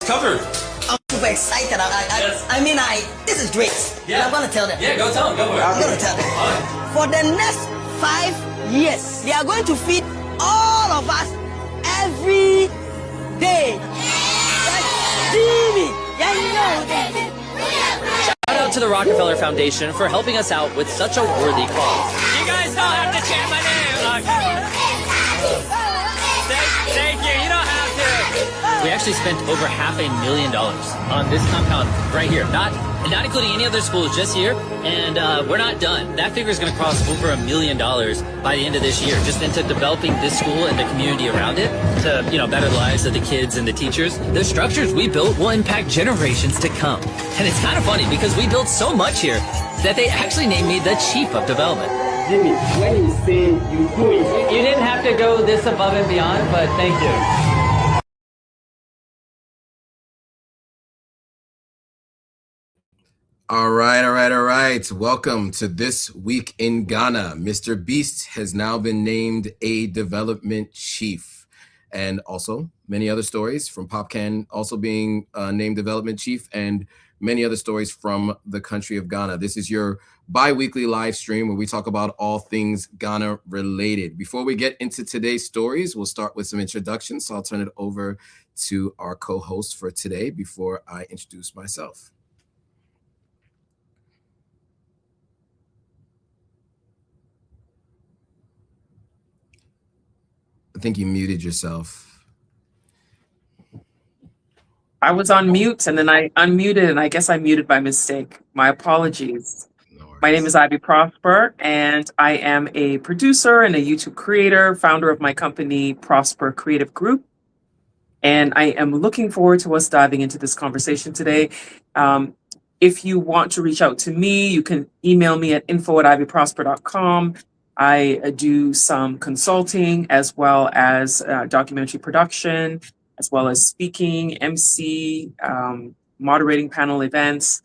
covered. I'm super excited. This is great. Yeah. I'm gonna tell them. Yeah, go tell them. Go for it. I'm gonna tell them. For the next 5 years, they are going to feed all of us every day. Shout out to the Rockefeller Foundation for helping us out with such a worthy cause. You guys don't have to chant my name. Thank you. You don't have to. We actually spent over $500,000 on this compound right here, not including any other schools, just here, and we're not done. That figure is going to cross over $1 million by the end of this year, just into developing this school and the community around it to, better the lives of the kids and the teachers. The structures we built will impact generations to come. And it's kind of funny because we built so much here that they actually named me the Chief of Development. Jimmy, when you say you do it, You didn't have to go this above and beyond, but thank you. All right. Welcome to This Week in Ghana. MrBeast has now been named a development chief, and also many other stories from Popcaan also being named development chief, and many other stories from the country of Ghana. This is your bi-weekly live stream where we talk about all things Ghana related. Before we get into today's stories, we'll start with some introductions. So I'll turn it over to our co-host for today before I introduce myself. I think you muted yourself. I was on mute and then I unmuted and I guess I muted by mistake. My apologies. My name is Ivy Prosper and I am a producer and a YouTube creator, founder of my company, Prosper Creative Group. And I am looking forward to us diving into this conversation today. If you want to reach out to me, you can email me at info@ivyprosper.com. I do some consulting as well as documentary production, as well as speaking, MC, moderating panel events,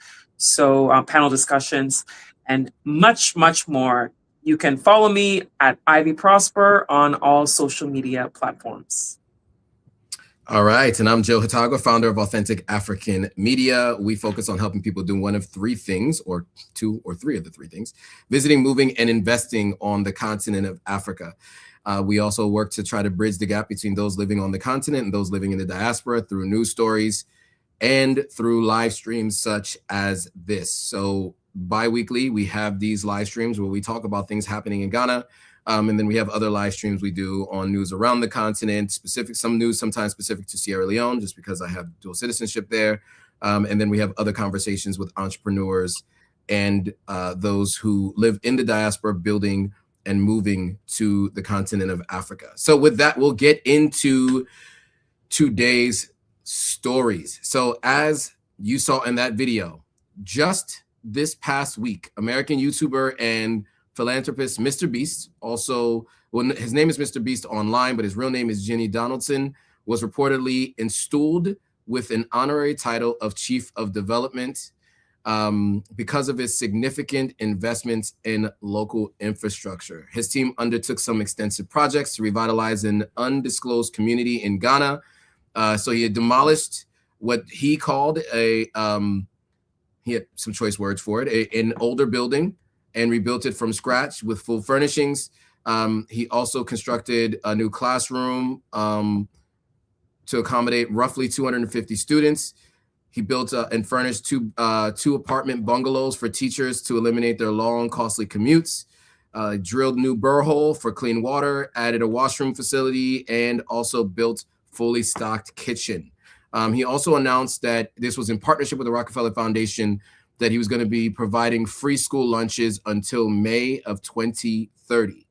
panel discussions, and much, much more. You can follow me at Ivy Prosper on all social media platforms. All right, and I'm Joe Hitago, founder of Authentic African Media. We focus on helping people do one of three things, or two or three of the three things: visiting, moving, and investing on the continent of Africa. We also work to try to bridge the gap between those living on the continent and those living in the diaspora through news stories and through live streams such as this. So bi-weekly, we have these live streams where we talk about things happening in Ghana. And then we have other live streams we do on news around the continent, some news sometimes specific to Sierra Leone, just because I have dual citizenship there. And then we have other conversations with entrepreneurs and those who live in the diaspora, building and moving to the continent of Africa. So with that, we'll get into today's stories. So as you saw in that video, just this past week, American YouTuber and philanthropist MrBeast, also, well, his name is MrBeast online, but his real name is Jenny Donaldson, was reportedly installed with an honorary title of Chief of Development because of his significant investments in local infrastructure. His team undertook some extensive projects to revitalize an undisclosed community in Ghana. So he had demolished what he called he had some choice words for it, an older building, and rebuilt it from scratch with full furnishings. He also constructed a new classroom to accommodate roughly 250 students. He built and furnished two apartment bungalows for teachers to eliminate their long, costly commutes, drilled new borehole for clean water, added a washroom facility, and also built fully stocked kitchen. He also announced that this was in partnership with the Rockefeller Foundation, that he was going to be providing free school lunches until May of 2030.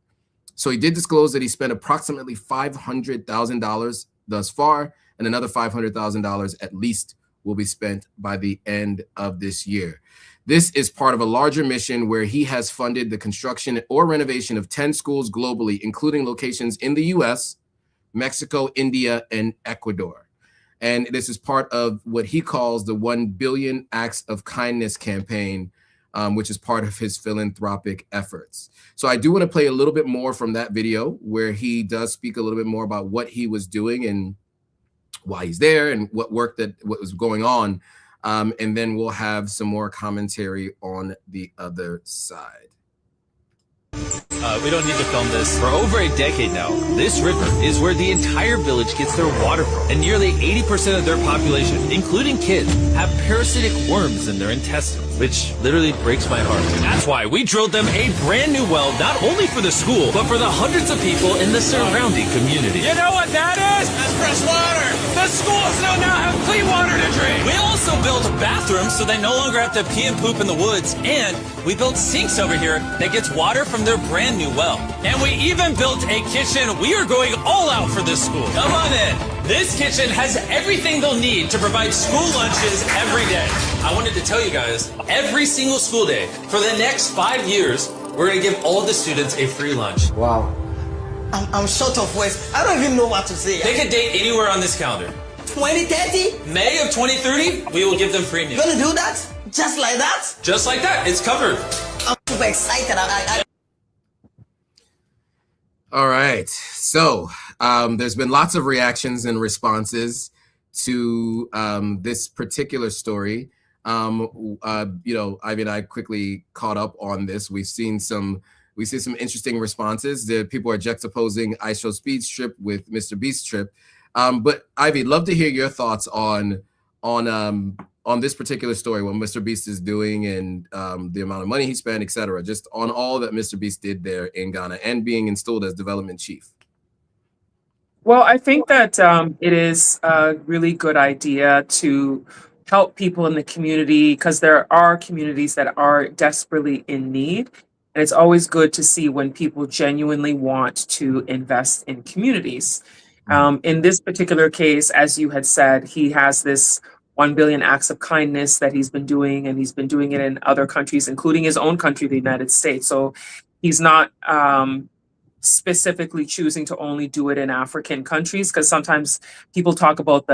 So he did disclose that he spent approximately $500,000 thus far, and another $500,000 at least will be spent by the end of this year. This is part of a larger mission where he has funded the construction or renovation of 10 schools globally, including locations in the US, Mexico, India, and Ecuador. And this is part of what he calls the 1 Billion Acts of Kindness campaign, which is part of his philanthropic efforts. So I do want to play a little bit more from that video where he does speak a little bit more about what he was doing and why he's there and what was going on. And then we'll have some more commentary on the other side. We don't need to film this. For over a decade now, this river is where the entire village gets their water from. And nearly 80% of their population, including kids, have parasitic worms in their intestines, which literally breaks my heart. That's why we drilled them a brand new well, not only for the school, but for the hundreds of people in the surrounding community. You know what that is? That's fresh water. The schools now have clean water to drink. We also built bathrooms so they no longer have to pee and poop in the woods. And we built sinks over here that gets water from their brand new well. And we even built a kitchen. We are going all out for this school. Come on in. This kitchen has everything they'll need to provide school lunches every day. I wanted to tell you guys, every single school day for the next 5 years, we're going to give all the students a free lunch. Wow. I'm short of words. I don't even know what to say. Pick a date anywhere on this calendar. 2030? May of 2030, we will give them free meals. You're gonna do that? Just like that? Just like that. It's covered. I'm super excited. All right. So there's been lots of reactions and responses to this particular story. You know, Ivy and I quickly caught up on this. We see some interesting responses. The people are juxtaposing I Show Speed's trip with MrBeast's trip. But Ivy, love to hear your thoughts on this particular story, what MrBeast is doing and the amount of money he spent, etc. Just on all that MrBeast did there in Ghana and being installed as development chief. Well, I think that it is a really good idea to help people in the community because there are communities that are desperately in need. And it's always good to see when people genuinely want to invest in communities. In this particular case, as you had said, he has this 1 billion acts of kindness that he's been doing, and he's been doing it in other countries, including his own country, the United States. So he's not specifically choosing to only do it in African countries, because sometimes people talk about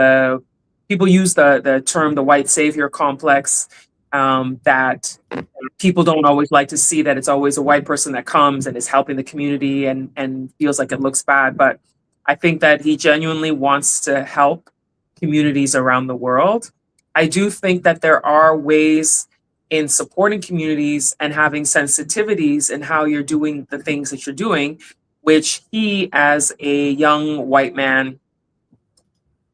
people use the term the white savior complex, that people don't always like to see that it's always a white person that comes and is helping the community and feels like it looks bad. But I think that he genuinely wants to help communities around the world. I do think that there are ways in supporting communities and having sensitivities in how you're doing the things that you're doing, which he, as a young white man,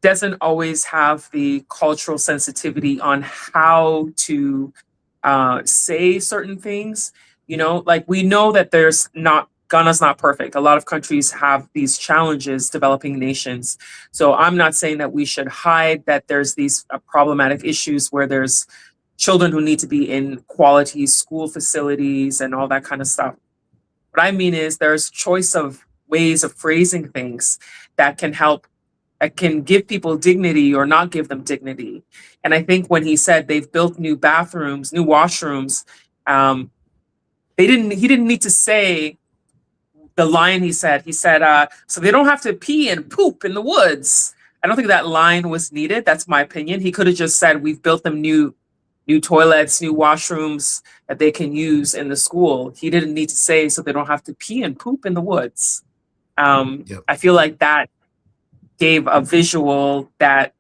doesn't always have the cultural sensitivity on how to say certain things. You know, like we know that Ghana's not perfect. A lot of countries have these challenges, developing nations. So I'm not saying that we should hide that there's these problematic issues where there's children who need to be in quality school facilities and all that kind of stuff. What I mean is there's choice of ways of phrasing things that can help, that can give people dignity or not give them dignity. And I think when he said they've built new bathrooms, new washrooms, he didn't need to say the line he said, so they don't have to pee and poop in the woods. I don't think that line was needed. That's my opinion. He could have just said, we've built them new toilets, new washrooms that they can use in the school. He didn't need to say, so they don't have to pee and poop in the woods. I feel like that gave a visual that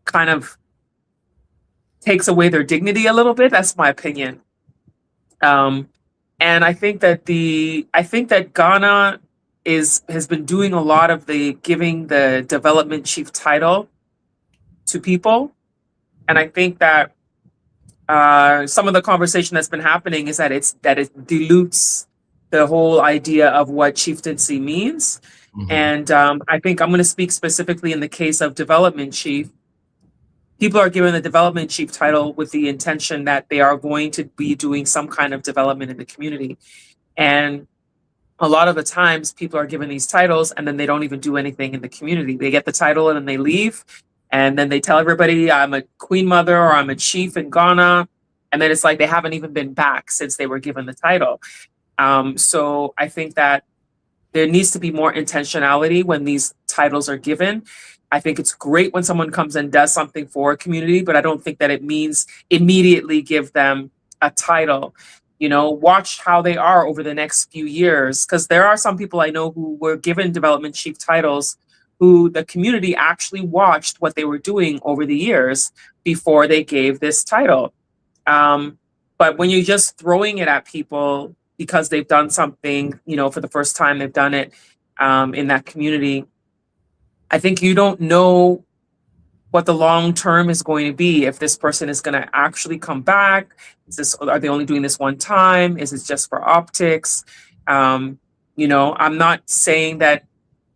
kind of takes away their dignity a little bit. That's my opinion. And I think that Ghana has been doing a lot of giving the development chief title to people. And I think that some of the conversation that's been happening is that it dilutes the whole idea of what chieftaincy means. Mm-hmm. And I think I'm going to speak specifically in the case of development chief. People are given the development chief title with the intention that they are going to be doing some kind of development in the community. And a lot of the times people are given these titles and then they don't even do anything in the community. They get the title and then they leave. And then they tell everybody I'm a queen mother or I'm a chief in Ghana. And then it's like they haven't even been back since they were given the title. So I think that there needs to be more intentionality when these titles are given. I think it's great when someone comes and does something for a community, but I don't think that it means immediately give them a title. You know, watch how they are over the next few years, because there are some people I know who were given development chief titles who the community actually watched what they were doing over the years before they gave this title. But when you're just throwing it at people because they've done something, you know, for the first time, they've done it in that community, I think you don't know what the long term is going to be. If this person is going to actually come back, are they only doing this one time? Is it just for optics? You know, I'm not saying that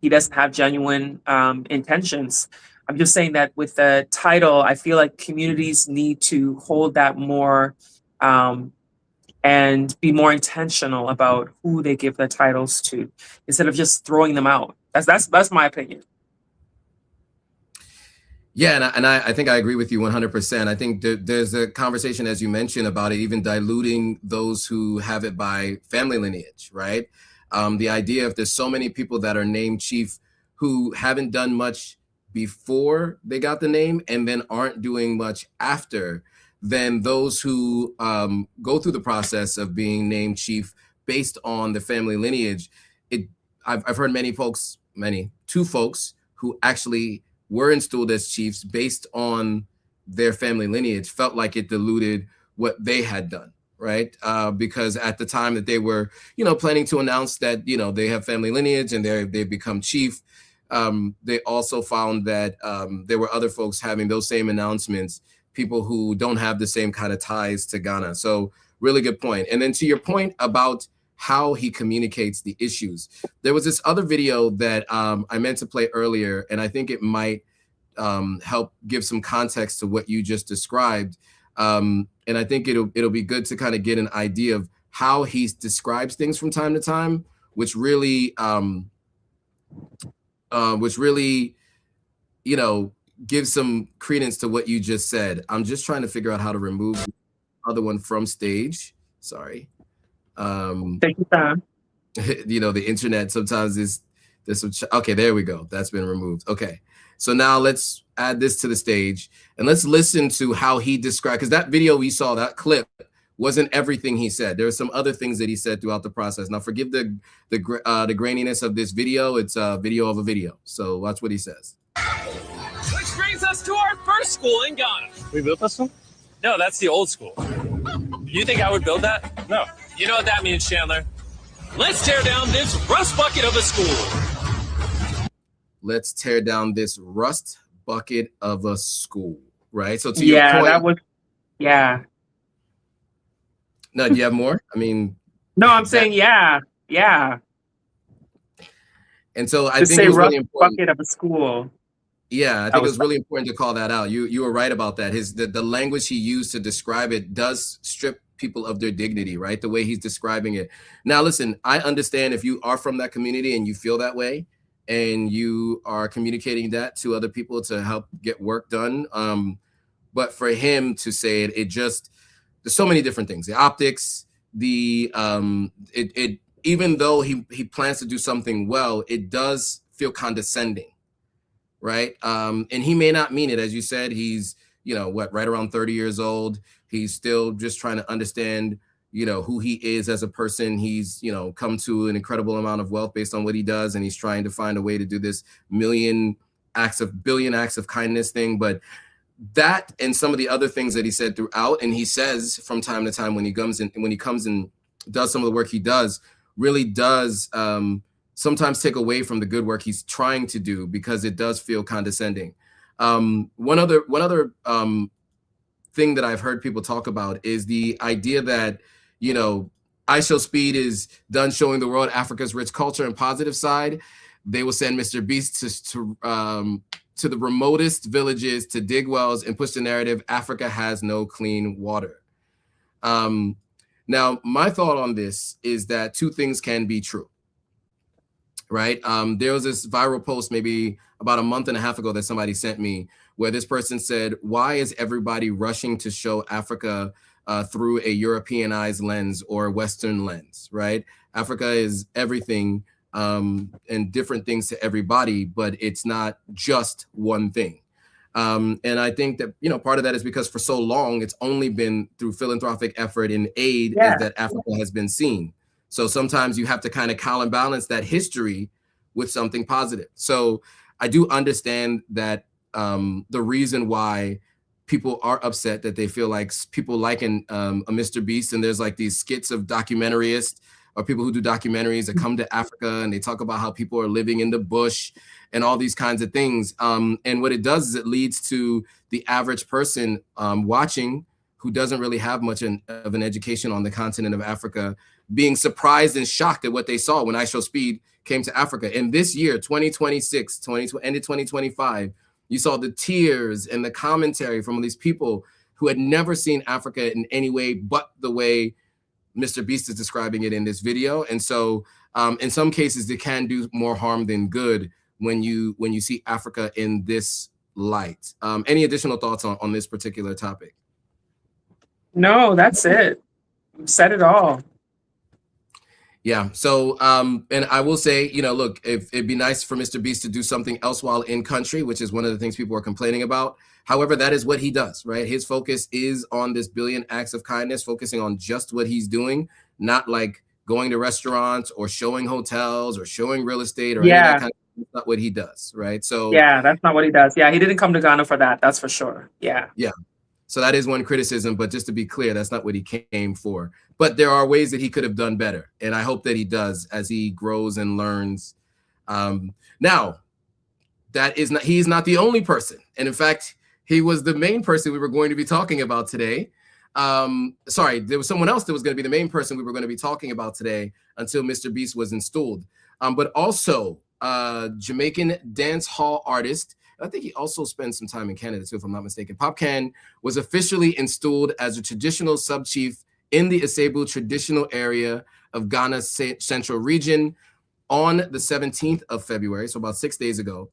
he doesn't have genuine intentions. I'm just saying that with the title, I feel like communities need to hold that more and be more intentional about who they give the titles to, instead of just throwing them out. That's my opinion. Yeah, and I think I agree with you 100%. I think there's a conversation, as you mentioned, about it even diluting those who have it by family lineage, right? The idea of there's so many people that are named chief who haven't done much before they got the name and then aren't doing much after, than those who go through the process of being named chief based on the family lineage. I've heard two folks who actually were installed as chiefs based on their family lineage, felt like it diluted what they had done, right? Because at the time that they were, you know, planning to announce that, you know, they have family lineage and they've become chief, they also found that there were other folks having those same announcements, people who don't have the same kind of ties to Ghana. So really good point. And then to your point about how he communicates the issues, there was this other video that I meant to play earlier, and I think it might help give some context to what you just described. And I think it'll be good to kind of get an idea of how he describes things from time to time, which really, you know, gives some credence to what you just said. I'm just trying to figure out how to remove the other one from stage. Sorry. Take your time. You know, the internet sometimes there's some okay, there we go. That's been removed. Okay. So now let's add this to the stage and let's listen to how he described, because that video we saw, that clip, wasn't everything he said. There are some other things that he said throughout the process. Now forgive the graininess of this video. It's a video of a video. So watch what he says. Which brings us to our first school in Ghana. We built this one? No, that's the old school. You think I would build that? No. You know what that means, Chandler? Let's tear down this rust bucket of a school. Let's tear down this rust bucket of a school, right? So to your point, that was, yeah. No, do you have more? I mean, no, I'm saying, yeah. And so I to think say it was rust really important. bucket of a school. Yeah, I think it was really important to call that out. You were right about that. The language he used to describe it does strip people of their dignity, right? The way he's describing it. Now, listen, I understand if you are from that community and you feel that way and you are communicating that to other people to help get work done. But for him to say it just, there's so many different things. The optics, even though he plans to do something well, it does feel condescending, right? And he may not mean it. As you said, he's, you know, right around 30 years old. He's still just trying to understand, you know, who he is as a person. He's, you know, come to an incredible amount of wealth based on what he does. And he's trying to find a way to do this billion acts of kindness thing. But that and some of the other things that he said throughout, and he says from time to time when he comes and does some of the work he does, really does sometimes take away from the good work he's trying to do, because it does feel condescending. One other thing that I've heard people talk about is the idea that, you know, I Show Speed is done showing the world Africa's rich culture and positive side. They will send MrBeast to the remotest villages to dig wells and push the narrative Africa has no clean water. Now, my thought on this is that two things can be true, right? There was this viral post maybe about a month and a half ago that somebody sent me, where this person said, why is everybody rushing to show Africa through a Europeanized lens or Western lens, right? Africa is everything and different things to everybody, but it's not just one thing. And I think that, you know, part of that is because for so long, it's only been through philanthropic effort and aid that Africa has been seen. So sometimes you have to kind of counterbalance that history with something positive. So I do understand that the reason why people are upset, that they feel like people like a MrBeast, and there's like these skits of documentarists or people who do documentaries that come to Africa and they talk about how people are living in the bush and all these kinds of things. And what it does is it leads to the average person watching, who doesn't really have much of an education on the continent of Africa, being surprised and shocked at what they saw when IShowSpeed came to Africa. And this year, 2026, ended 2025, you saw the tears and the commentary from these people who had never seen Africa in any way but the way MrBeast is describing it in this video. And so in some cases, it can do more harm than good when you see Africa in this light. Any additional thoughts on this particular topic? No, that's it. Said it all. Yeah. So, and I will say, you know, look, if it'd be nice for MrBeast to do something else while in country, which is one of the things people are complaining about. However, that is what he does, right? His focus is on this billion acts of kindness, focusing on just what he's doing, not like going to restaurants or showing hotels or showing real estate or any of that kind of. That's not what he does, right? So yeah, that's not what he does. Yeah, he didn't come to Ghana for that. That's for sure. Yeah. Yeah. So that is one criticism, but just to be clear, that's not what he came for. But there are ways that he could have done better, and I hope that he does as he grows and learns. Now, he's not the only person, and in fact, he was the main person we were going to be talking about today. Sorry, there was someone else that was going to be the main person we were going to be talking about today until MrBeast was installed. But also, Jamaican dance hall artist. I think he also spent some time in Canada too, if I'm not mistaken. Popcaan was officially installed as a traditional sub-chief in the Asebu traditional area of Ghana's central region on the 17th of February, so about 6 days ago.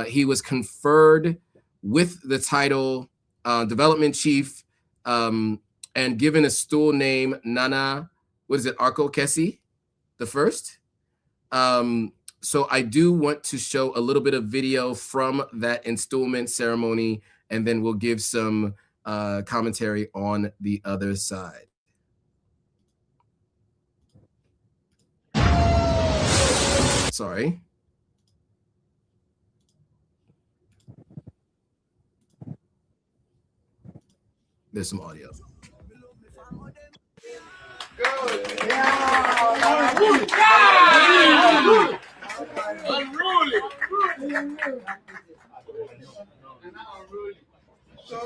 He was conferred with the title development chief and given a stool name, Nana, what is it, Arko Kesi the first? So I do want to show a little bit of video from that installment ceremony, and then we'll give some commentary on the other side. Sorry. There's some audio. Unruly. So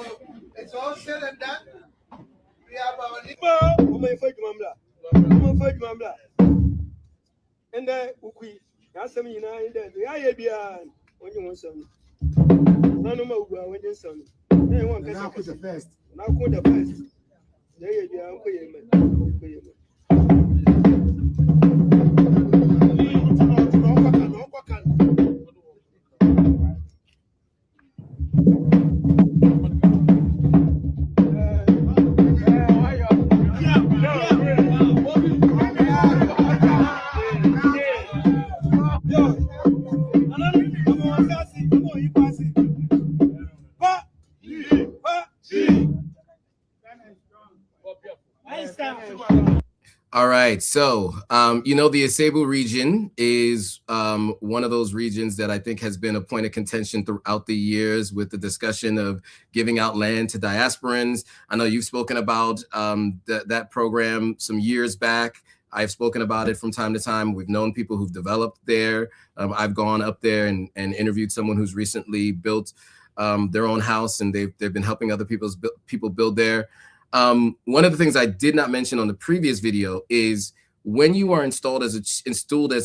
it's all said and done. We have our and then we have some in there. I be when you want some. No more when you some. They want to put the first. Now put the first. There you go. All right, so you know, the Asebu region is one of those regions that I think has been a point of contention throughout the years with the discussion of giving out land to diasporans. I know you've spoken about that program some years back. I've spoken about it from time to time. We've known people who've developed there. I've gone up there and interviewed someone who's recently built their own house, and they've been helping other people build there. One of the things I did not mention on the previous video is when you are installed as a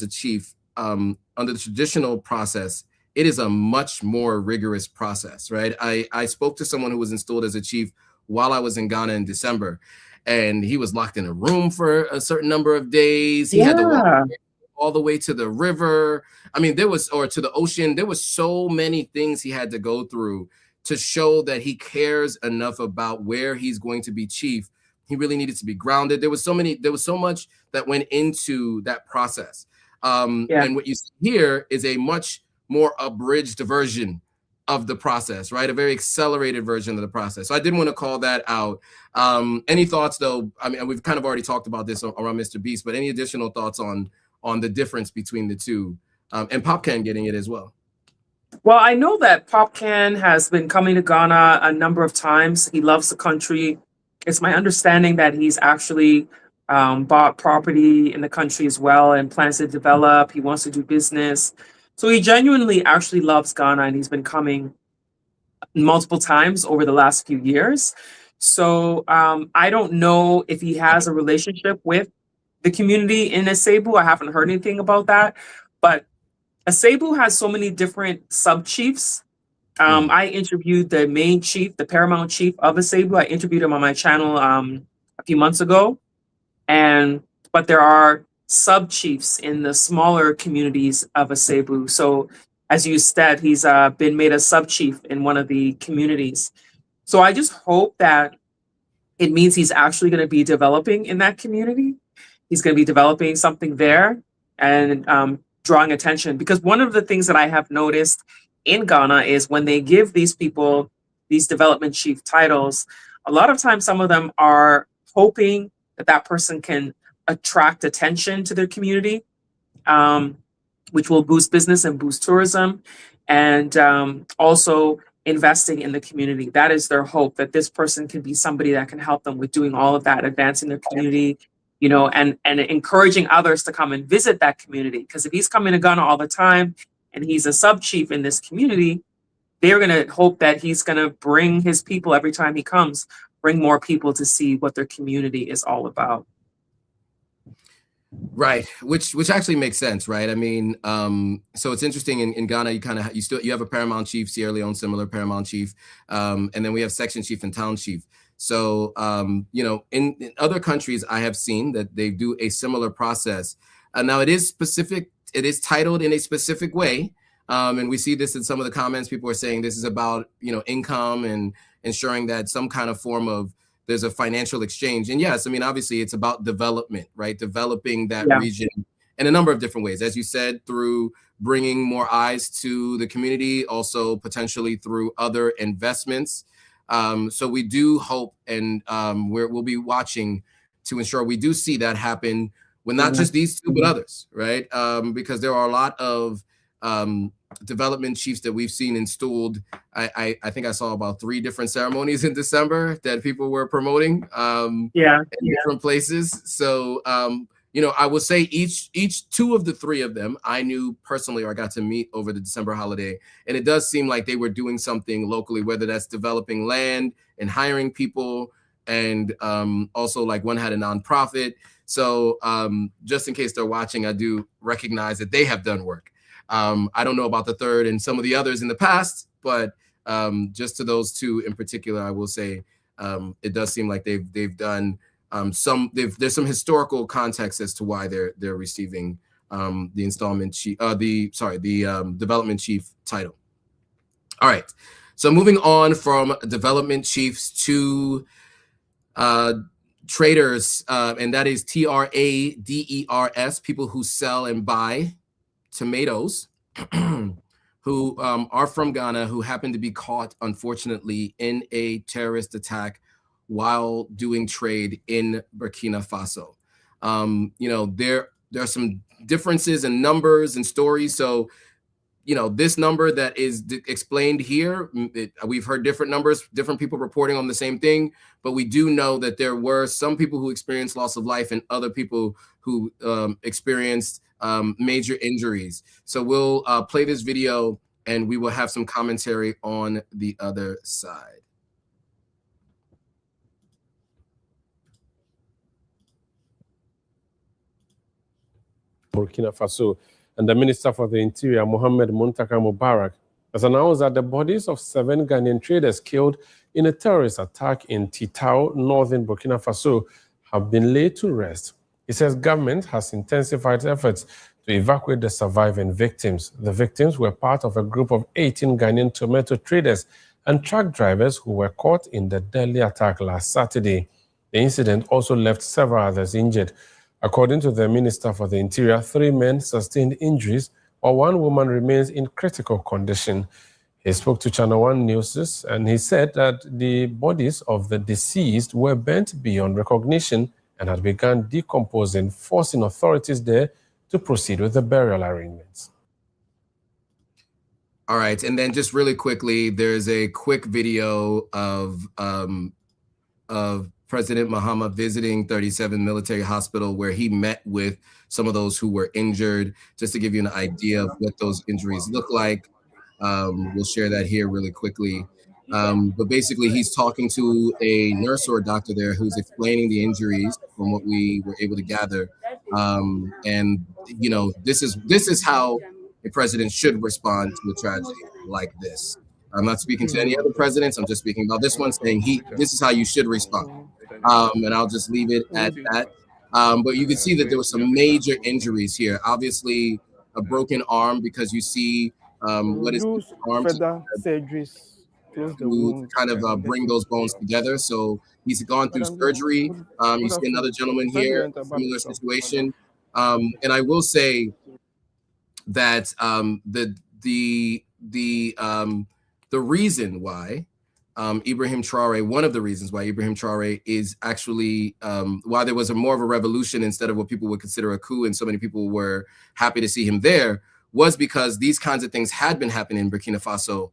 chief under the traditional process, it is a much more rigorous process, right? I spoke to someone who was installed as a chief while I was in Ghana in December, and he was locked in a room for a certain number of days. He had to walk all the way to the river. I mean, or to the ocean. There was so many things he had to go through to show that he cares enough about where he's going to be chief. He really needed to be grounded. There was so much that went into that process. And what you see here is a much more abridged version of the process, right? A very accelerated version of the process. So I didn't want to call that out. Any thoughts though? I mean, we've kind of already talked about this around MrBeast, but any additional thoughts on the difference between the two? And Popcaan getting it as well. Well, I know that Popcaan has been coming to Ghana a number of times. He loves the country. It's my understanding that he's actually bought property in the country as well and plans to develop. He wants to do business. So he genuinely actually loves Ghana, and he's been coming multiple times over the last few years. So I don't know if he has a relationship with the community in Asebu. I haven't heard anything about that. But Asebu has so many different sub-chiefs. I interviewed the main chief, the paramount chief of Asebu. I interviewed him on my channel a few months ago. But there are sub-chiefs in the smaller communities of Asebu. So as you said, he's been made a sub-chief in one of the communities. So I just hope that it means he's actually going to be developing in that community. He's going to be developing something there and drawing attention. Because one of the things that I have noticed in Ghana is when they give these people these development chief titles, a lot of times some of them are hoping that that person can attract attention to their community, which will boost business and boost tourism, and also investing in the community. That is their hope, that this person can be somebody that can help them with doing all of that, advancing their community, you know, and encouraging others to come and visit that community. Because if he's coming to Ghana all the time and he's a sub-chief in this community, they're going to hope that he's going to bring his people every time he comes, bring more people to see what their community is all about. Right, which actually makes sense, right? I mean, so it's interesting in Ghana, you have a paramount chief, Sierra Leone, similar paramount chief, and then we have section chief and town chief. So, you know, in other countries, I have seen that they do a similar process. Now it is specific, it is titled in a specific way. And we see this in some of the comments. People are saying this is about, you know, income and ensuring that some kind of form of there's a financial exchange. And yes, I mean, obviously it's about development, right? Developing that region in a number of different ways. As you said, through bringing more eyes to the community, also potentially through other investments. So we do hope, and we'll be watching to ensure we do see that happen with not just these two, but others, right? Because there are a lot of development chiefs that we've seen installed. I think I saw about 3 different ceremonies in December that people were promoting in different places. So you know, I will say each 2 of the 3 of them I knew personally, or I got to meet over the December holiday, and it does seem like they were doing something locally, whether that's developing land and hiring people, and also like one had a nonprofit. So just in case they're watching, I do recognize that they have done work. I don't know about the 3rd and some of the others in the past, but just to those 2 in particular, I will say it does seem like they've done there's some historical context as to why they're receiving the installment chief, the development chief title. All right, so moving on from development chiefs to traders, and that is traders, people who sell and buy tomatoes, who are from Ghana, who happen to be caught, unfortunately, in a terrorist attack while doing trade in Burkina Faso. You know, there are some differences in numbers and stories. So, you know, this number that is explained here, we've heard different numbers, different people reporting on the same thing, but we do know that there were some people who experienced loss of life and other people who experienced major injuries. So we'll play this video and we will have some commentary on the other side. Burkina Faso, and the Minister for the Interior, Mohamed Muntaka Mubarak, has announced that the bodies of 7 Ghanaian traders killed in a terrorist attack in Titao, northern Burkina Faso, have been laid to rest. He says government has intensified efforts to evacuate the surviving victims. The victims were part of a group of 18 Ghanaian tomato traders and truck drivers who were caught in the deadly attack last Saturday. The incident also left several others injured. According to the Minister for the Interior, 3 men sustained injuries, while 1 woman remains in critical condition. He spoke to Channel 1 News, and he said that the bodies of the deceased were burnt beyond recognition and had begun decomposing, forcing authorities there to proceed with the burial arrangements. All right, and then just really quickly, there's a quick video of President Mahama visiting 37 Military Hospital, where he met with some of those who were injured, just to give you an idea of what those injuries look like. We'll share that here really quickly. But basically, he's talking to a nurse or a doctor there who's explaining the injuries from what we were able to gather. And you know, this is how a president should respond to a tragedy like this. I'm not speaking to any other presidents. I'm just speaking about this one, saying this is how you should respond. And I'll just leave it at that. But you can see that there were some major injuries here. Obviously, a broken arm, because you see what is the arm to kind of bring those bones together. So he's gone through surgery. You see another gentleman here, similar situation. And I will say that the reason why Ibrahim Traore, one of the reasons why Ibrahim Traore is actually, why there was more of a revolution instead of what people would consider a coup, and so many people were happy to see him there, was because these kinds of things had been happening in Burkina Faso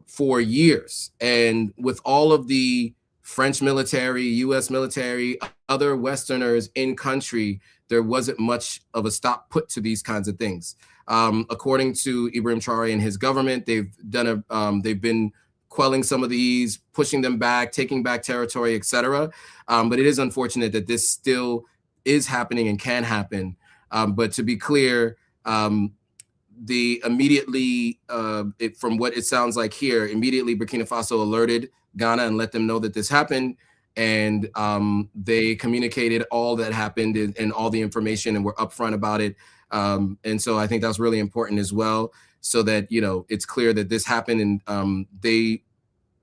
for years. And with all of the French military, US military, other Westerners in country, there wasn't much of a stop put to these kinds of things. According to Ibrahim Traore and his government, they've been quelling some of these, pushing them back, taking back territory, etc. But it is unfortunate that this still is happening and can happen. But to be clear, from what it sounds like here, immediately Burkina Faso alerted Ghana and let them know that this happened. And they communicated all that happened and all the information, and were upfront about it. And so I think that's really important as well, so that, you know, it's clear that this happened, and they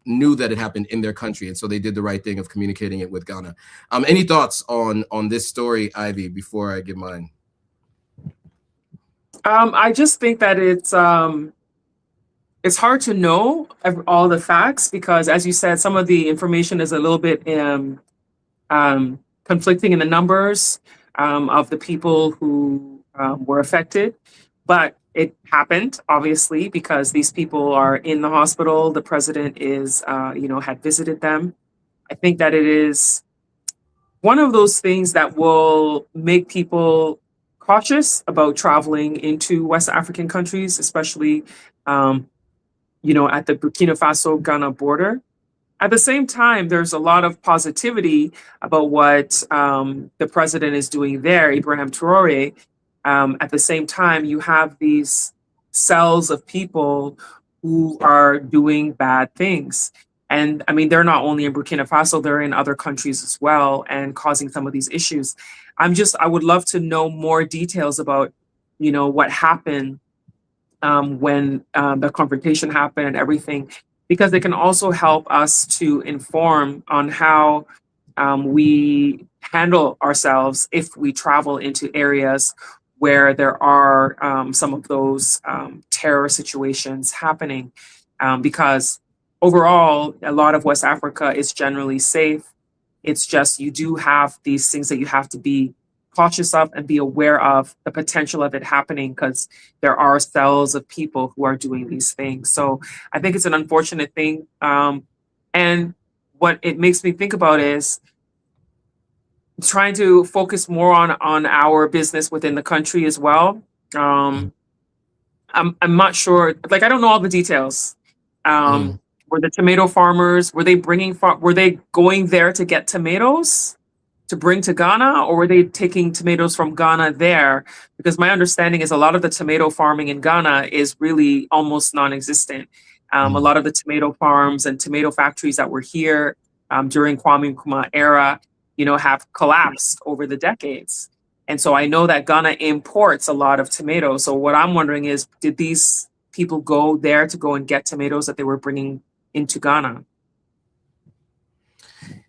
knew that it happened in their country. And so they did the right thing of communicating it with Ghana. Any thoughts on this story, Ivy, before I give mine? I just think that it's hard to know all the facts, because, as you said, some of the information is a little bit conflicting in the numbers of the people who were affected. But it happened, obviously, because these people are in the hospital. The president had visited them. I think that it is one of those things that will make people cautious about traveling into West African countries, especially at the Burkina Faso-Ghana border. At the same time, there's a lot of positivity about what the president is doing there, Ibrahim Traore. At the same time, you have these cells of people who are doing bad things. And I mean, they're not only in Burkina Faso, they're in other countries as well, and causing some of these issues. I would love to know more details about, what happened when the confrontation happened and everything, because it can also help us to inform on how we handle ourselves if we travel into areas where there are some of those terror situations happening. Because overall, a lot of West Africa is generally safe. It's just you do have these things that you have to be cautious of and be aware of the potential of it happening, because there are cells of people who are doing these things. So I think it's an unfortunate thing. And what it makes me think about is trying to focus more on our business within the country as well. I'm not sure, I don't know all the details. Were the tomato farmers, were they going there to get tomatoes to bring to Ghana, or were they taking tomatoes from Ghana there? Because my understanding is a lot of the tomato farming in Ghana is really almost non-existent. A lot of the tomato farms and tomato factories that were here during Kwame Nkrumah era, have collapsed over the decades. And so I know that Ghana imports a lot of tomatoes. So what I'm wondering is, did these people go there to go and get tomatoes that they were bringing into Ghana?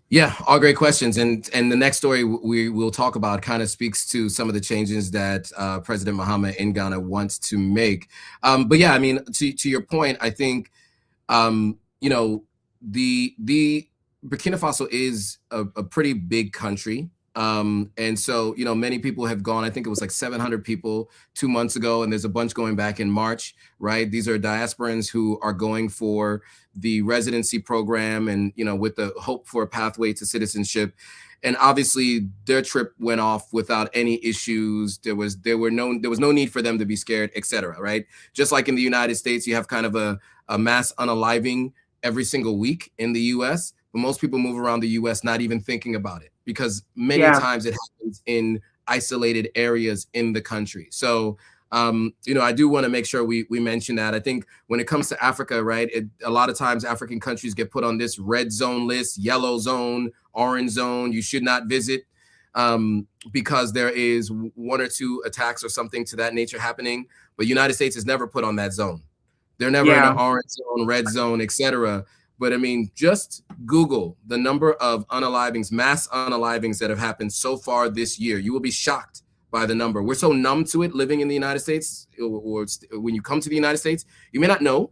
Yeah, all great questions. And the next story we will talk about kind of speaks to some of the changes that President Mahama in Ghana wants to make. But yeah, I mean, to your point, I think, the Burkina Faso is a pretty big country. And so, you know, many people have gone. I think it was like 700 people 2 months ago, and there's a bunch going back in March, right? These are diasporans who are going for the residency program and, you know, with the hope for a pathway to citizenship. And obviously their trip went off without any issues. There was no need for them to be scared, etc. Right? Just like in the United States, you have kind of a mass unaliving every single week in the US, but most people move around the US not even thinking about it, because many times it happens in isolated areas in the country. So, you know, I do want to make sure we mention that. I think when it comes to Africa, right, a lot of times African countries get put on this red zone list, yellow zone, orange zone, you should not visit, because there is 1 or 2 attacks or something to that nature happening. But United States is never put on that zone. They're never in an orange zone, red zone, etc. But I mean, just Google the number of unalivings, mass unalivings that have happened so far this year. You will be shocked by the number. We're so numb to it living in the United States, or when you come to the United States, you may not know,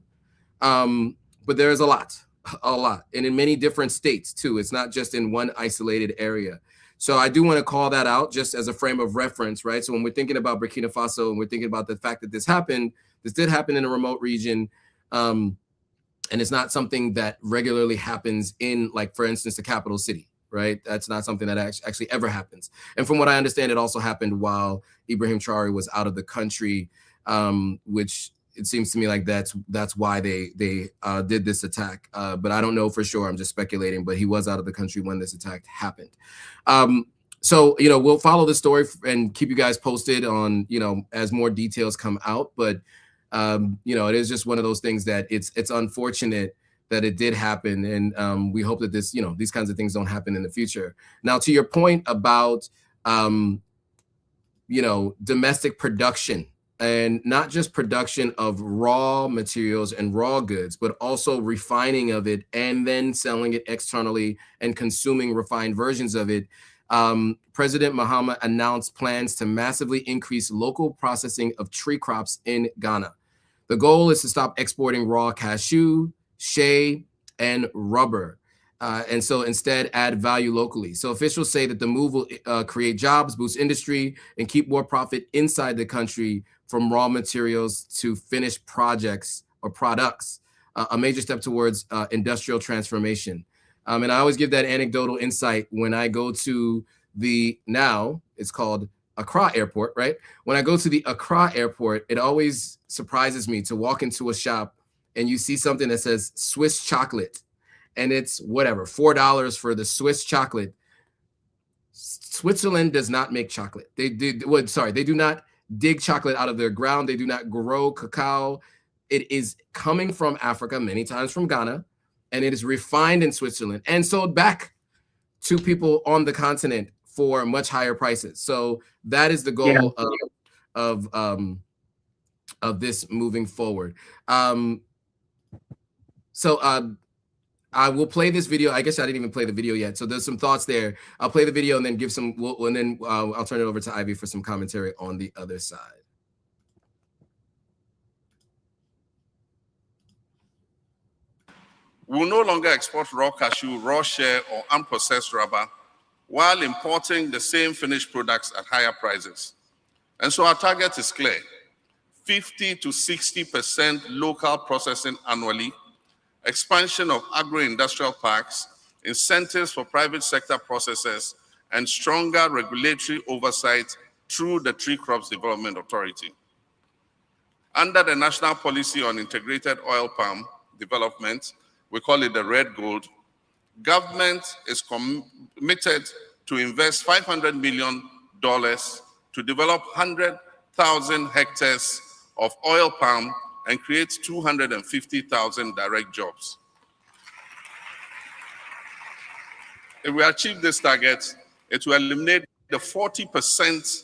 but there is a lot, and in many different states too. It's not just in one isolated area. So I do want to call that out just as a frame of reference, right? So when we're thinking about Burkina Faso and we're thinking about the fact that this did happen in a remote region, and it's not something that regularly happens in, like, for instance, the capital city, right? That's not something that actually ever happens. And from what I understand, it also happened while Ibrahim Traore was out of the country, which it seems to me like that's why they did this attack. But I don't know for sure. I'm just speculating. But he was out of the country when this attack happened. So, you know, we'll follow the story and keep you guys posted on, you know, as more details come out. But, you know, it is just one of those things that it's unfortunate that it did happen. And we hope that this, you know, these kinds of things don't happen in the future. Now, to your point about, you know, domestic production, and not just production of raw materials and raw goods, but also refining of it and then selling it externally and consuming refined versions of it. President Mahama announced plans to massively increase local processing of tree crops in Ghana. The goal is to stop exporting raw cashew, shea, and rubber, and so instead add value locally. So officials say that the move will create jobs, boost industry, and keep more profit inside the country from raw materials to finished projects or products, a major step towards industrial transformation. And I always give that anecdotal insight when I go to now it's called Accra Airport, right? When I go to the Accra Airport, it always surprises me to walk into a shop and you see something that says Swiss chocolate, and it's whatever, $4 for the Swiss chocolate. Switzerland does not make chocolate. They do not dig chocolate out of their ground. They do not grow cacao. It is coming from Africa, many times from Ghana, and it is refined in Switzerland and sold back to people on the continent for much higher prices. So that is the goal of this moving forward. I will play this video. I guess I didn't even play the video yet. So there's some thoughts there. I'll play the video and then give some, and then I'll turn it over to Ivy for some commentary on the other side. We will no longer export raw cashew, raw shea, or unprocessed rubber, while importing the same finished products at higher prices. And so our target is clear: 50 to 60% local processing annually, expansion of agro-industrial parks, incentives for private sector processors, and stronger regulatory oversight through the Tree Crops Development Authority. Under the National Policy on Integrated Oil Palm Development, we call it the Red Gold, government is committed to invest $500 million to develop 100,000 hectares of oil palm and create 250,000 direct jobs. If we achieve this target, it will eliminate the 40%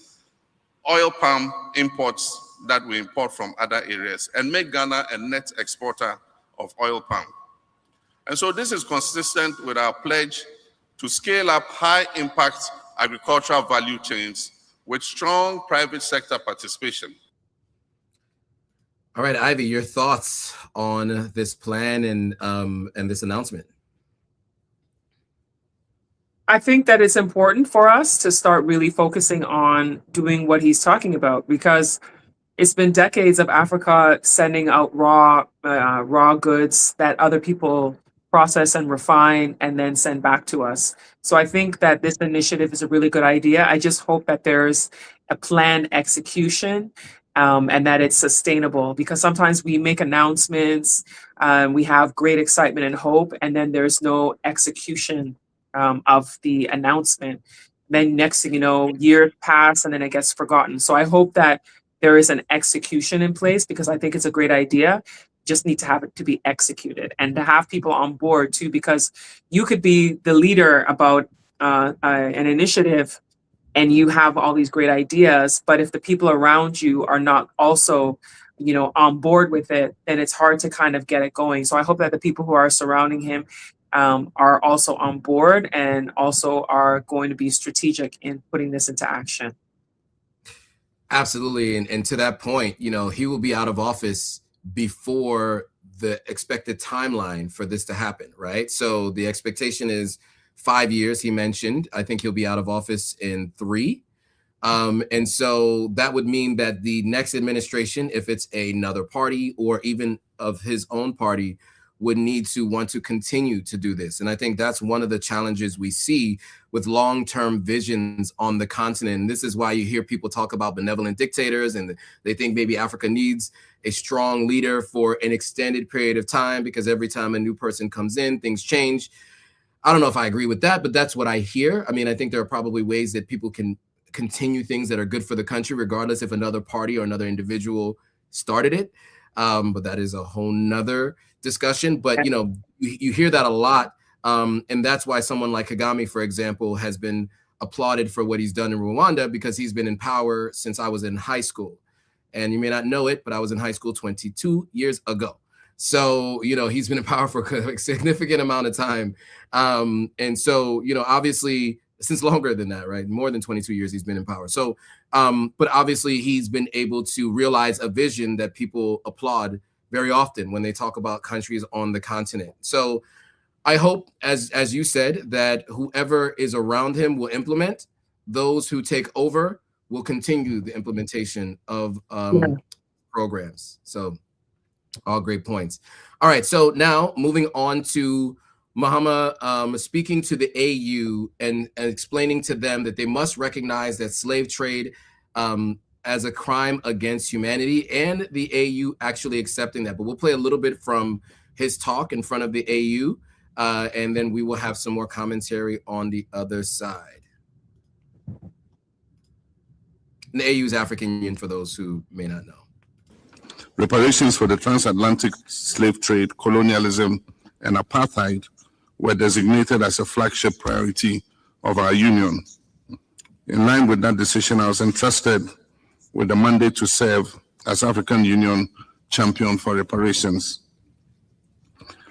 oil palm imports that we import from other areas and make Ghana a net exporter of oil palm. And so this is consistent with our pledge to scale up high-impact agricultural value chains with strong private sector participation. All right, Ivy, your thoughts on this plan and this announcement? I think that it's important for us to start really focusing on doing what he's talking about, because it's been decades of Africa sending out raw goods that other people process and refine and then send back to us. So I think that this initiative is a really good idea. I just hope that there's a planned execution, and that it's sustainable, because sometimes we make announcements, we have great excitement and hope, and then there's no execution of the announcement. Then next thing you know, years pass and then it gets forgotten. So I hope that there is an execution in place, because I think it's a great idea. Just need to have it to be executed and to have people on board too, because you could be the leader about an initiative and you have all these great ideas, but if the people around you are not also, on board with it, then it's hard to kind of get it going. So I hope that the people who are surrounding him are also on board and also are going to be strategic in putting this into action. Absolutely. And to that point, he will be out of office before the expected timeline for this to happen, right? So the expectation is 5 years, he mentioned. I think he'll be out of office in 3. And so that would mean that the next administration, if it's another party or even of his own party, would need to want to continue to do this. And I think that's one of the challenges we see with long-term visions on the continent. And this is why you hear people talk about benevolent dictators, and they think maybe Africa needs a strong leader for an extended period of time, because every time a new person comes in, things change. I don't know if I agree with that, but that's what I hear. I mean, I think there are probably ways that people can continue things that are good for the country, regardless if another party or another individual started it. But that is a whole nother discussion. But you hear that a lot, and that's why someone like Kagame, for example, has been applauded for what he's done in Rwanda, because he's been in power since I was in high school. And you may not know it, but I was in high school 22 years ago. So he's been in power for a significant amount of time, and so obviously since longer than that, right? More than 22 years he's been in power. So but obviously he's been able to realize a vision that people applaud very often when they talk about countries on the continent. So I hope, as you said, that whoever is around him will implement. Those who take over will continue the implementation of programs. So all great points. All right, so now moving on to Mahama speaking to the AU and explaining to them that they must recognize that slave trade as a crime against humanity, and the AU actually accepting that. But we'll play a little bit from his talk in front of the AU, and then we will have some more commentary on the other side. And the AU is African Union, for those who may not know. Reparations for the transatlantic slave trade, colonialism, and apartheid were designated as a flagship priority of our union. In line with that decision, I was entrusted with the mandate to serve as African Union champion for reparations.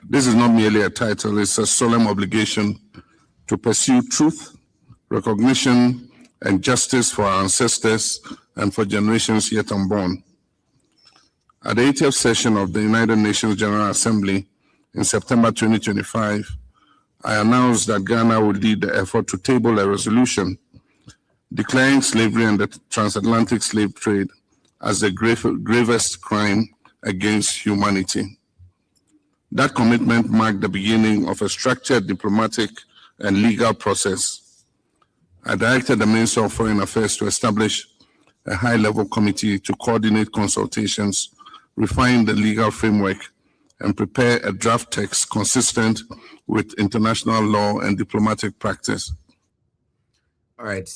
This is not merely a title, it's a solemn obligation to pursue truth, recognition, and justice for our ancestors and for generations yet unborn. At the 80th session of the United Nations General Assembly in September 2025, I announced that Ghana would lead the effort to table a resolution declaring slavery and the transatlantic slave trade as the gravest crime against humanity. That commitment marked the beginning of a structured diplomatic and legal process. I directed the Minister of Foreign Affairs to establish a high-level committee to coordinate consultations, refine the legal framework, and prepare a draft text consistent with international law and diplomatic practice. All right.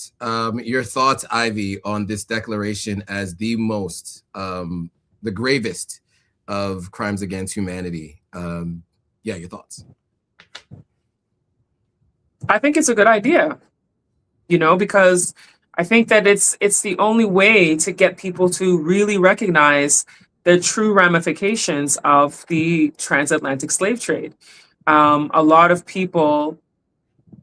Your thoughts, Ivy, on this declaration as the most, the gravest of crimes against humanity. Yeah, your thoughts. I think it's a good idea, because I think that it's the only way to get people to really recognize the true ramifications of the transatlantic slave trade. A lot of people,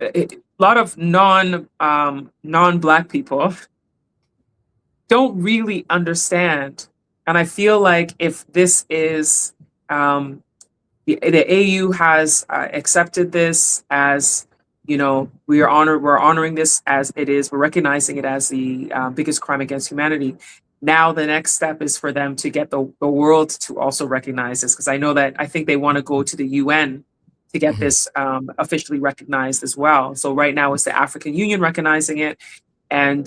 a lot of non-Black people don't really understand. And I feel like if this is, the AU has accepted this as we're honoring this as it is. We're recognizing it as the biggest crime against humanity. Now the next step is for them to get the world to also recognize this, because I think they want to go to the UN to get this officially recognized as well. So right now it's the African Union recognizing it, and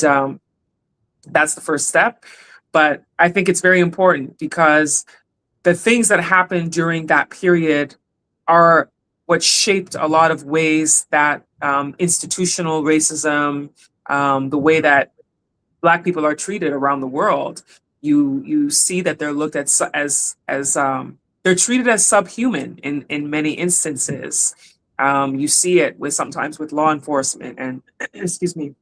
that's the first step. But I think it's very important because the things that happened during that period are what shaped a lot of ways that institutional racism, the way that Black people are treated around the world. You see that they're looked at as they're treated as subhuman in many instances. You see it sometimes with law enforcement and excuse me,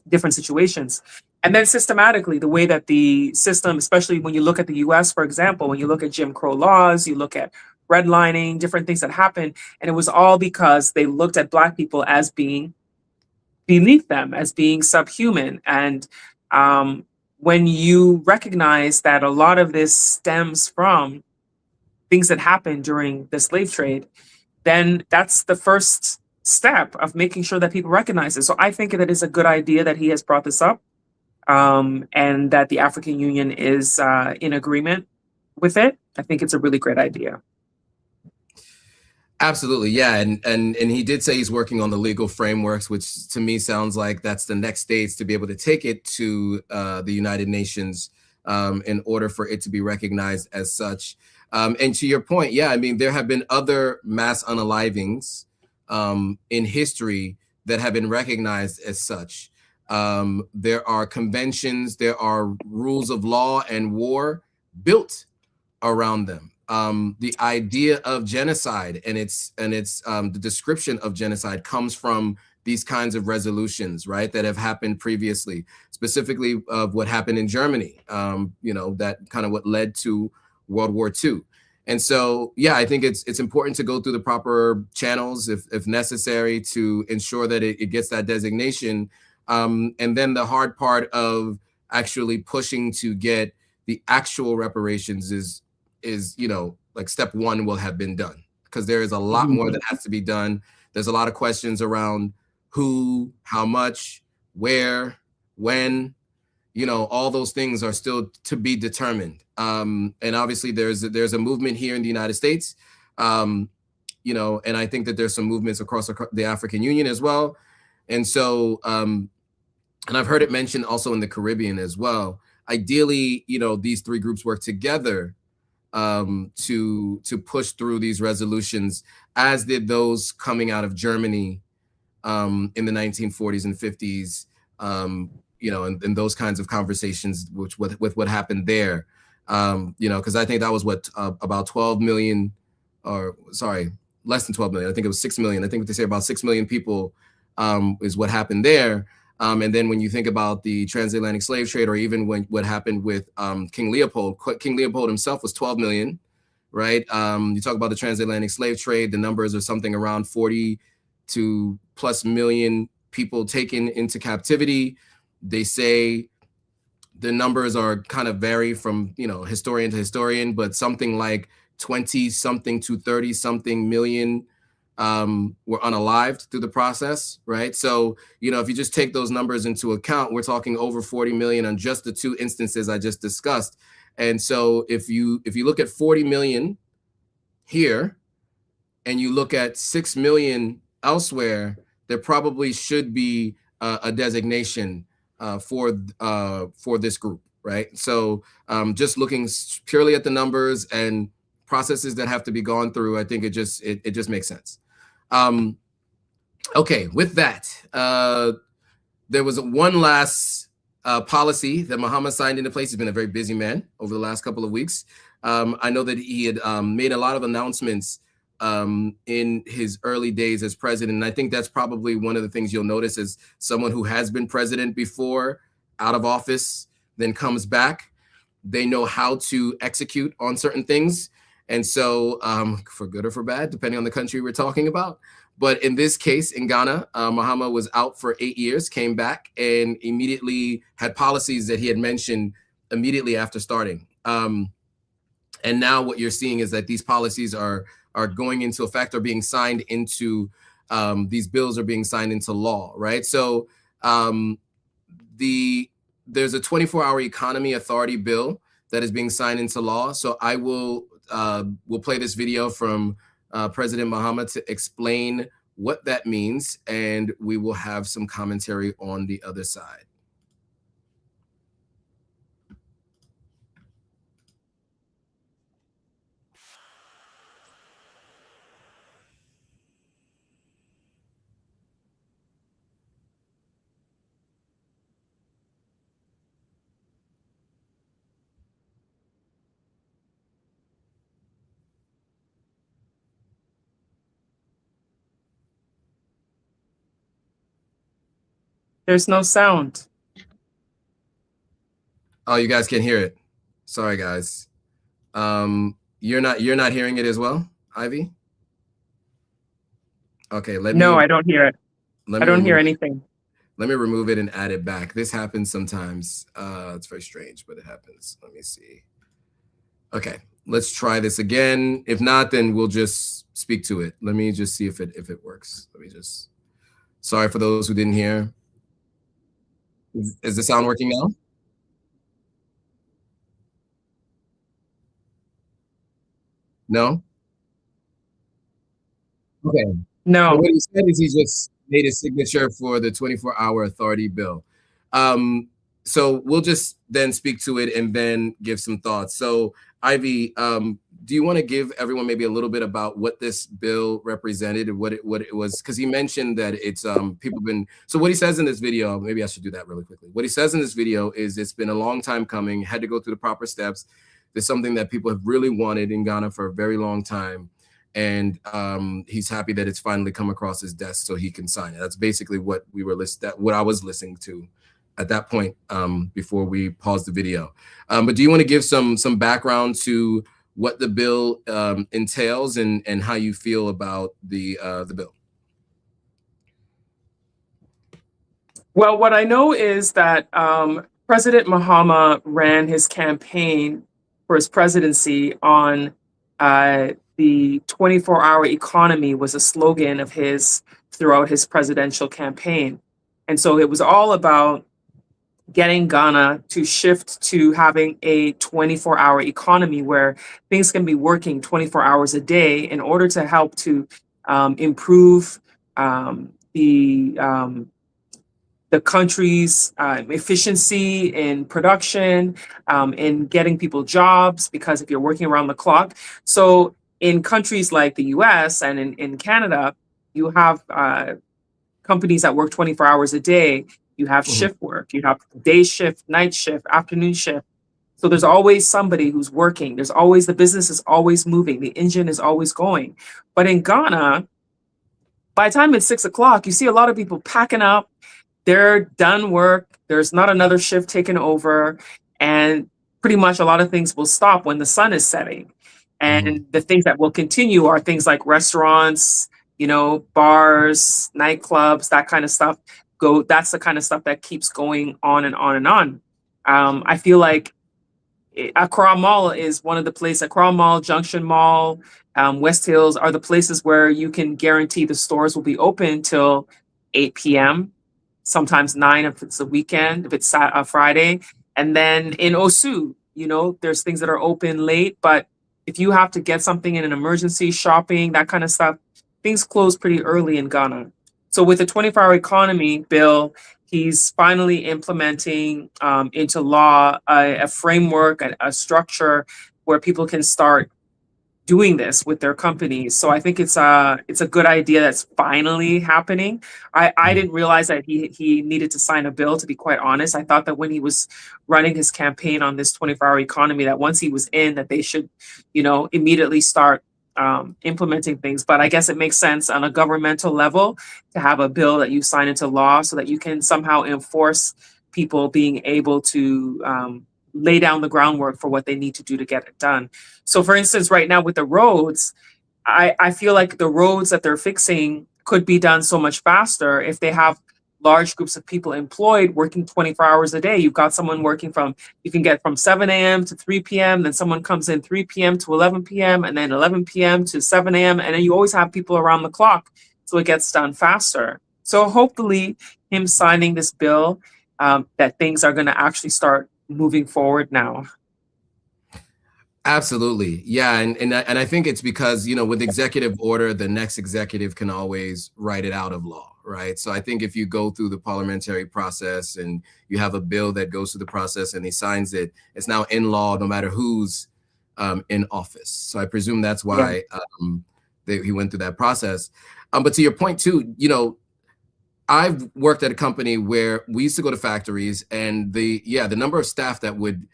different situations. And then systematically, the way that the system, especially when you look at the US, for example, when you look at Jim Crow laws, you look at redlining, different things that happen, and it was all because they looked at Black people as being beneath them, as being subhuman. And when you recognize that a lot of this stems from things that happened during the slave trade, then that's the first step of making sure that people recognize it. So I think that it's a good idea that he has brought this up, and that the African Union is in agreement with it. I think it's a really great idea. Absolutely, yeah, and he did say he's working on the legal frameworks, which to me sounds like that's the next stage to be able to take it to the United Nations in order for it to be recognized as such. And to your point, yeah, I mean, there have been other mass unalivings in history that have been recognized as such. There are conventions, there are rules of law and war built around them. The idea of genocide and its the description of genocide comes from these kinds of resolutions, right, that have happened previously, specifically of what happened in Germany, that kind of what led to World War II. And so, yeah, I think it's important to go through the proper channels if necessary to ensure that it gets that designation. And then the hard part of actually pushing to get the actual reparations is like step one will have been done, because there is a lot more that has to be done. There's a lot of questions around who, how much, where, when, all those things are still to be determined. And obviously there's a movement here in the United States, and I think that there's some movements across the African Union as well. And so, and I've heard it mentioned also in the Caribbean as well. Ideally, these three groups work together to push through these resolutions, as did those coming out of Germany in the 1940s and 50s, and those kinds of conversations, with what happened there, because I think that was about 12 million, or sorry, less than 12 million. I think it was 6 million. I think what they say about 6 million people is what happened there. And then when you think about the transatlantic slave trade, or even what happened with King Leopold himself was 12 million, right? You talk about the transatlantic slave trade, the numbers are something around 40 to plus million people taken into captivity. They say the numbers are kind of vary from, historian to historian, but something like 20 something to 30 something million were unalived through the process, right? So, if you just take those numbers into account, we're talking over 40 million on just the two instances I just discussed. And so if you look at 40 million here and you look at 6 million elsewhere, there probably should be a designation for this group, right? So just looking purely at the numbers and processes that have to be gone through, I think it just makes sense. Okay, with that, there was one last policy that Muhammad signed into place. He's been a very busy man over the last couple of weeks. I know that he had made a lot of announcements in his early days as president. And I think that's probably one of the things you'll notice as someone who has been president before, out of office, then comes back. They know how to execute on certain things. And so for good or for bad, depending on the country we're talking about. But in this case, in Ghana, Muhammad was out for 8 years, came back, and immediately had policies that he had mentioned immediately after starting. And now what you're seeing is that these policies are going into effect, or being signed into these bills are being signed into law, right? So there's a 24-hour economy authority bill that is being signed into law. So I will we'll play this video from President Mahama to explain what that means, and we will have some commentary on the other side. There's no sound. Oh, you guys can't hear it. Sorry, guys. You're not hearing it as well, Ivy? Okay, No, I don't hear it. I don't hear anything. Let me remove it and add it back. This happens sometimes. It's very strange, but it happens. Let me see. Okay, let's try this again. If not, then we'll just speak to it. Let me just see if it works. Let me just. Sorry for those who didn't hear. Is the sound working now? No? Okay. No. So what he said is he just made a signature for the 24-hour authority bill. So we'll just then speak to it and then give some thoughts. So Ivy, do you want to give everyone maybe a little bit about what this bill represented and what it was? Because he mentioned that it's people been. So what he says in this video, maybe I should do that really quickly. What he says in this video is it's been a long time coming, had to go through the proper steps. There's something that people have really wanted in Ghana for a very long time. And he's happy that it's finally come across his desk so he can sign it. That's basically what what I was listening to at that point before we paused the video. But do you want to give some background to what the bill entails and how you feel about the bill? Well, what I know is that President Mahama ran his campaign for his presidency on the 24-hour economy was a slogan of his throughout his presidential campaign. And so it was all about getting Ghana to shift to having a 24-hour economy where things can be working 24 hours a day in order to help to improve the country's efficiency in production, in getting people jobs, because if you're working around the clock. So in countries like the US and in Canada, you have companies that work 24 hours a day. You have shift work, you have day shift, night shift, afternoon shift. So there's always somebody who's working. There's always, the business is always moving. The engine is always going. But in Ghana, by the time it's 6 o'clock, you see a lot of people packing up. They're done work. There's not another shift taken over. And pretty much a lot of things will stop when the sun is setting. And the things that will continue are things like restaurants, bars, nightclubs, that kind of stuff. That's the kind of stuff that keeps going on and on and on. I feel like Accra Mall is one of the places. Accra Mall, Junction Mall, West Hills are the places where you can guarantee the stores will be open till 8 p.m., sometimes 9 if it's a weekend, if it's a Friday. And then in Osu, there's things that are open late, but if you have to get something in an emergency, shopping, that kind of stuff, things close pretty early in Ghana. So with the 24-hour economy bill, he's finally implementing into law a framework, a structure where people can start doing this with their companies. So I think it's a good idea that's finally happening. I didn't realize that he needed to sign a bill, to be quite honest. I thought that when he was running his campaign on this 24-hour economy, that once he was in, that they should, immediately start implementing things. But I guess it makes sense on a governmental level to have a bill that you sign into law so that you can somehow enforce people being able to lay down the groundwork for what they need to do to get it done. So for instance, right now with the roads, I feel like the roads that they're fixing could be done so much faster if they have large groups of people employed working 24 hours a day. You've got someone working you can get from 7 a.m. to 3 p.m. Then someone comes in 3 p.m. to 11 p.m. and then 11 p.m. to 7 a.m. And then you always have people around the clock so it gets done faster. So hopefully him signing this bill, that things are going to actually start moving forward now. Absolutely. Yeah. And I think it's because, you know, with executive order, the next executive can always write it out of law, right? So I think if you go through the parliamentary process and you have a bill that goes through the process and he signs it, it's now in law no matter who's in office. So I presume that's why he went through that process. But to your point too, you know, I've worked at a company where we used to go to factories and the number of staff that would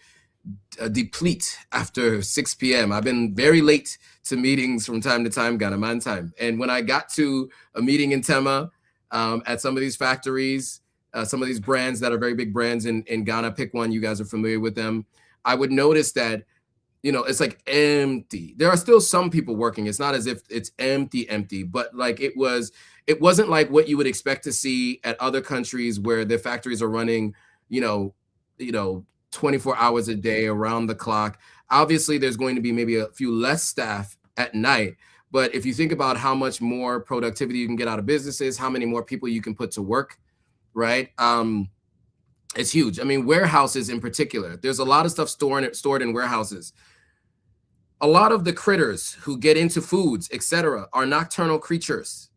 deplete after 6 p.m. I've been very late to meetings from time to time, Ghana man time. And when I got to a meeting in Tema at some of these factories, some of these brands that are very big brands in Ghana, pick one, you guys are familiar with them. I would notice that, you know, it's like empty. There are still some people working. It's not as if it's empty, but like it wasn't like what you would expect to see at other countries where their factories are running, you know, 24 hours a day around the clock. Obviously, there's going to be maybe a few less staff at night. But if you think about how much more productivity you can get out of businesses, how many more people you can put to work, right? It's huge. I mean, warehouses in particular, there's a lot of stuff stored in warehouses. A lot of the critters who get into foods, etc., are nocturnal creatures.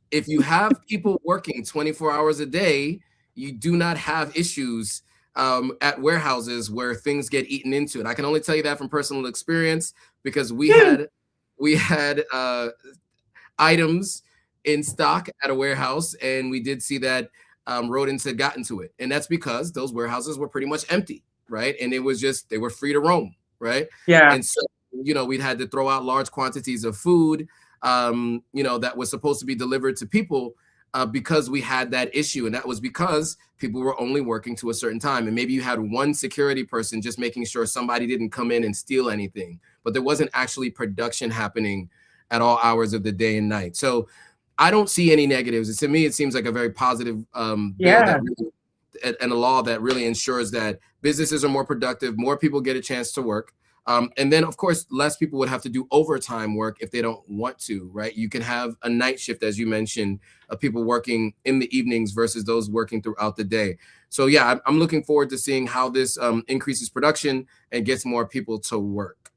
If you have people working 24 hours a day, you do not have issues at warehouses where things get eaten into. And I can only tell you that from personal experience because we had items in stock at a warehouse, and we did see that rodents had gotten to it. And that's because those warehouses were pretty much empty, right? And it was just, they were free to roam, right? Yeah. And so, you know, we'd had to throw out large quantities of food, you know, that was supposed to be delivered to people because we had that issue. And that was because people were only working to a certain time. And maybe you had one security person just making sure somebody didn't come in and steal anything, but there wasn't actually production happening at all hours of the day and night. So I don't see any negatives. To me, it seems like a very positive bill that really, and a law that really ensures that businesses are more productive, more people get a chance to work. And then, of course, less people would have to do overtime work if they don't want to, right? You can have a night shift, as you mentioned, of people working in the evenings versus those working throughout the day. So, yeah, I'm looking forward to seeing how this increases production and gets more people to work.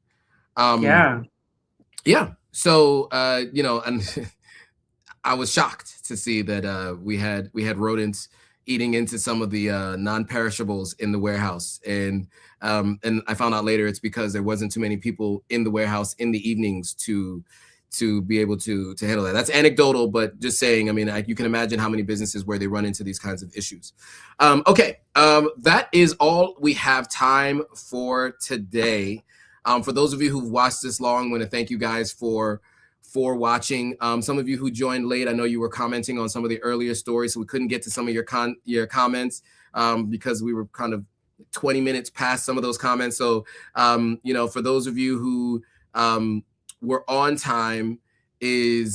Yeah. So, you know, and I was shocked to see that we had rodents eating into some of the non-perishables in the warehouse. And I found out later it's because there wasn't too many people in the warehouse in the evenings to be able to handle that. That's anecdotal, but just saying, I mean, you can imagine how many businesses where they run into these kinds of issues. Okay, that is all we have time for today. For those of you who've watched this long, I want to thank you guys for watching. Some of you who joined late, I know you were commenting on some of the earlier stories, so we couldn't get to some of your comments because we were kind of 20 minutes past some of those comments. So, you know, for those of you who were on time, you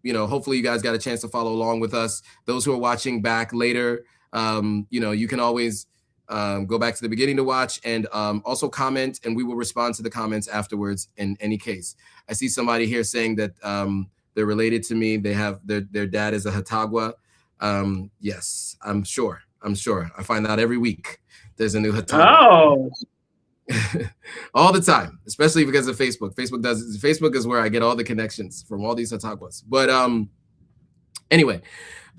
know, hopefully you guys got a chance to follow along with us. Those who are watching back later, you know, you can always go back to the beginning to watch and also comment, and we will respond to the comments afterwards in any case. I see somebody here saying that they're related to me. They have their dad is a Hatagwa. Yes, I'm sure. I find out every week there's a new Hatagwa. Oh. All the time, especially because of Facebook. Facebook is where I get all the connections from all these Hatagwas. But anyway,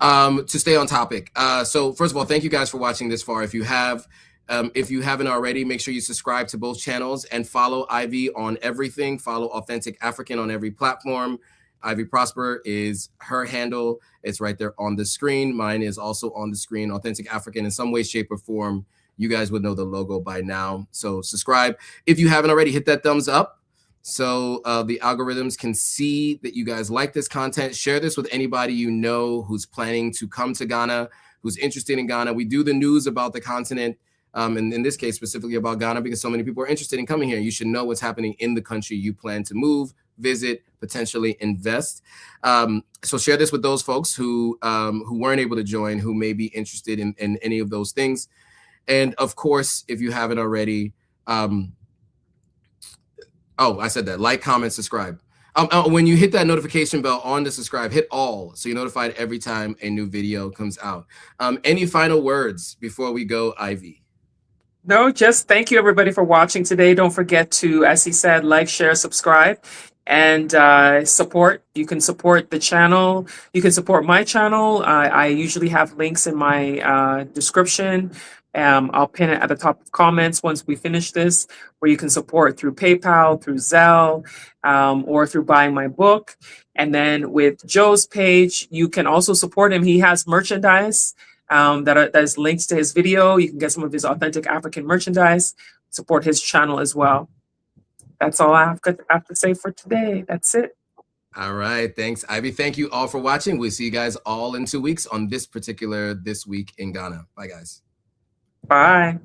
to stay on topic. So first of all, thank you guys for watching this far. If you haven't already, make sure you subscribe to both channels and follow Ivy on everything. Follow Authentic African on every platform. Ivy Prosper is her handle. It's right there on the screen. Mine is also on the screen. Authentic African in some way, shape, or form. You guys would know the logo by now. So subscribe. If you haven't already, hit that thumbs up so the algorithms can see that you guys like this content. Share this with anybody you know who's planning to come to Ghana, who's interested in Ghana. We do the news about the continent, and in this case, specifically about Ghana, because so many people are interested in coming here. You should know what's happening in the country you plan to move, visit, potentially invest. So share this with those folks who weren't able to join, who may be interested in any of those things. And of course, if you haven't already, oh, I said that, like, comment, subscribe. When you hit that notification bell on the subscribe, hit all so you're notified every time a new video comes out. Any final words before we go, Ivy? No, just thank you everybody for watching today. Don't forget to, as he said, like, share, subscribe, and support. You can support the channel. You can support my channel. I usually have links in my description. I'll pin it at the top of comments once we finish this, where you can support through PayPal, through Zelle, or through buying my book. And then with Joe's page, you can also support him. He has merchandise that is links to his video. You can get some of his authentic African merchandise, support his channel as well. That's all I have to say for today. That's it. All right. Thanks, Ivy. Thank you all for watching. We'll see you guys all in 2 weeks on this particular This Week in Ghana. Bye, guys. Bye.